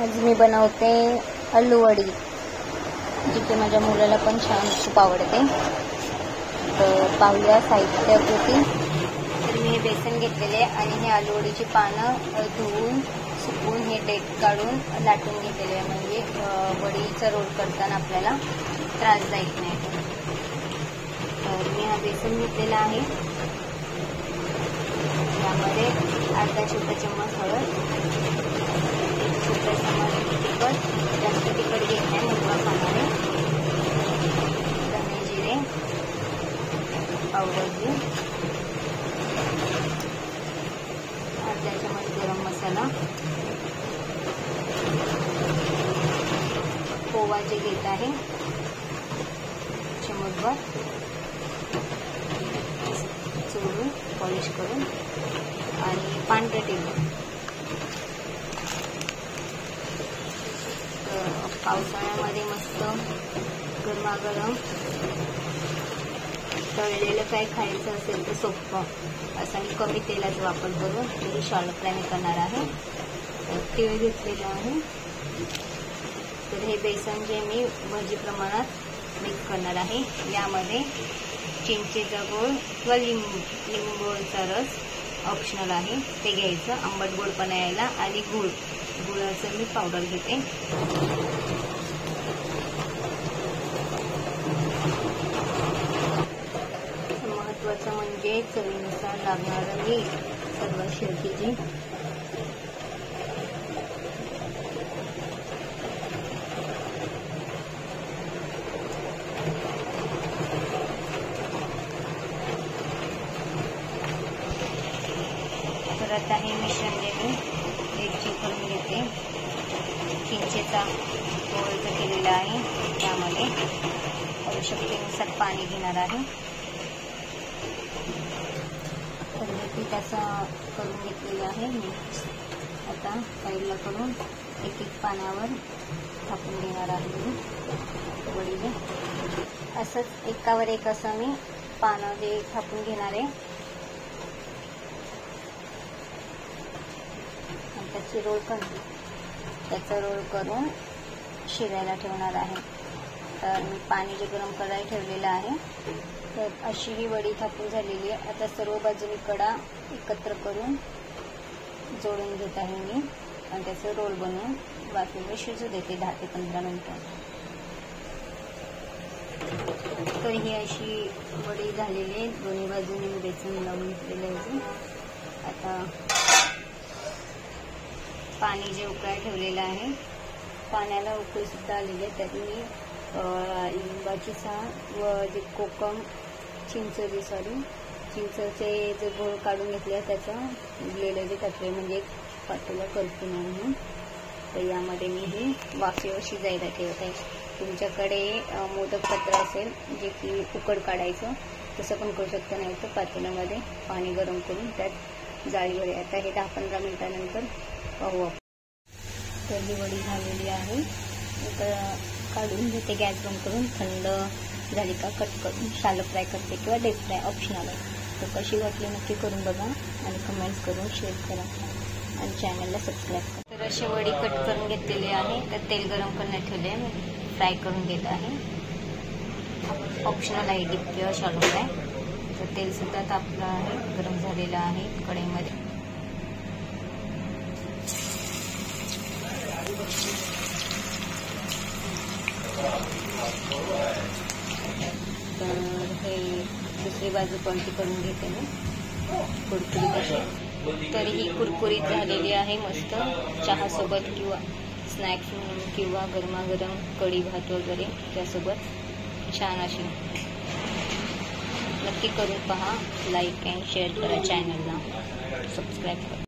आज मी बनवते आलू वडी, जी की माझ्या मुलाला पण खूप आवडते। तर पाहूया साहित्य कृती। तर मी हे बेसन घेतलेले आणि हे आलू वडीची पानं धुवून सुकवून हे डेट काढून लाटून घेतलेले आहे, म्हणजे वडीचा रोल करताना आपल्याला त्रासदायक नाही। तर मी हा बेसन घेतलेला आहे, यामध्ये अर्धा छोटा चम्मच हळद, एक छोटा चम्मच तिखट, जास्त तिखट घेत नाही मुलगा खाणार आहे, धने जिरे पावडर घेऊ, अर्धा चम्मच गरम मसाला, खोवा जे घेत आहे चमचभर चोळून पॉलिश करून, आणि पांढरे तिळ। पावसाळ्यामध्ये मस्त गरमागरम तळलेलं काय खायचं असेल तर सोपं असं आणि कमी तेलाचा वापर करून हे शॅलो फ्राय करणार आहे। तीळ घेतलेलं आहे। तर हे बेसन जे मी भजी प्रमाणात मिक्स करणार आहे, यामध्ये चिंचेचा गोळ किंवा लिंबूचा रस ऑप्शनल आहे, ते घ्यायचं। आंबट गोडपणा यायला, आणि गुळाचं मी पावडर घेते। महत्वाचं म्हणजे चवीनुसार लागणारं मीठ, सर्वात शेवटी जी आता हे मिश्रण मी एकजीव करून घेते। चिंचेचा गोळ जो केलेला आहे त्यामध्ये आवश्यकतेनुसार पाणी घेणार आहे। तर हे पीठ असं करून घेतलेलं आहे मी। आता साईडला करून एक एक पानावर थापून घेणार आहे मी वडीने। असंच एकावर एक असं मी पानं जे थापून घेणार आहे, त्याचा रोल करून शिजायला ठेवणार आहे। तर मी पाणी जे गरम करायला ठेवलेलं आहे, तर अशी ही वडी थापून झालेली आहे। आता सर्व बाजूनी कडा एकत्र करून जोडून घेत आहे मी, आणि त्याचं रोल बनवून वाफेवर शिजू देते 10 ते 15 मिनिटं। तर ही अशी वडी झालेली आहे, दोन्ही बाजूनी मी बेसन लावून घेतलेलं आहे। आता पाणी जे उकळायला ठेवलेलं आहे, पाण्याला उकळी सुद्धा आलेली आहे, त्यात मी लिंबाची साल व जे चिंचेचे जे गोळ काढून घेतले त्याचं उरलेलं जे टाकले, म्हणजे एक पातेलं करते म्हणून। तर यामध्ये मी हे वाफेवर शिजायला ठेवत आहे। तुमच्याकडे मोदक पात्र असेल जे की उकड काढायचं, तसं पण करू शकता, नाही तर पातेल्यामध्ये पाणी गरम करून त्यात जाळीवर। आता हे 10-15 मिनिटानंतर पाहू आपण। तर ही वडी झालेली आहे, आता काढून घेते, गॅस बंद करून। थंड झाली का कट करून शॅलो फ्राय करते किंवा डीप फ्राय ऑप्शनल आहे। तर कशी वाटली नक्की करून बघा, आणि कमेंट्स करून शेअर करा, आणि चॅनलला सबस्क्राईब करा। तर अशी वडी कट करून घेतलेली आहे, तर तेल गरम करण्यात ठेवले, फ्राय करून घेत आहे। ऑप्शनल आहे डीप किंवा शॅलो फ्राय। तर तेल सुद्धा तापलं आहे, गरम झालेलं आहे कढईमध्ये। तर हे दुसरी बाजू कोणती करून घेते मी कुरकुरीत अशी। तर ही कुरकुरीत झालेली आहे, मस्त चहासोबत किंवा स्नॅक्स म्हणून किंवा गरमागरम कढी भात वगैरे त्यासोबत छान अशी। नक्की करून पहा, लाईक अँड शेअर करा, चॅनलला सबस्क्राईब करा।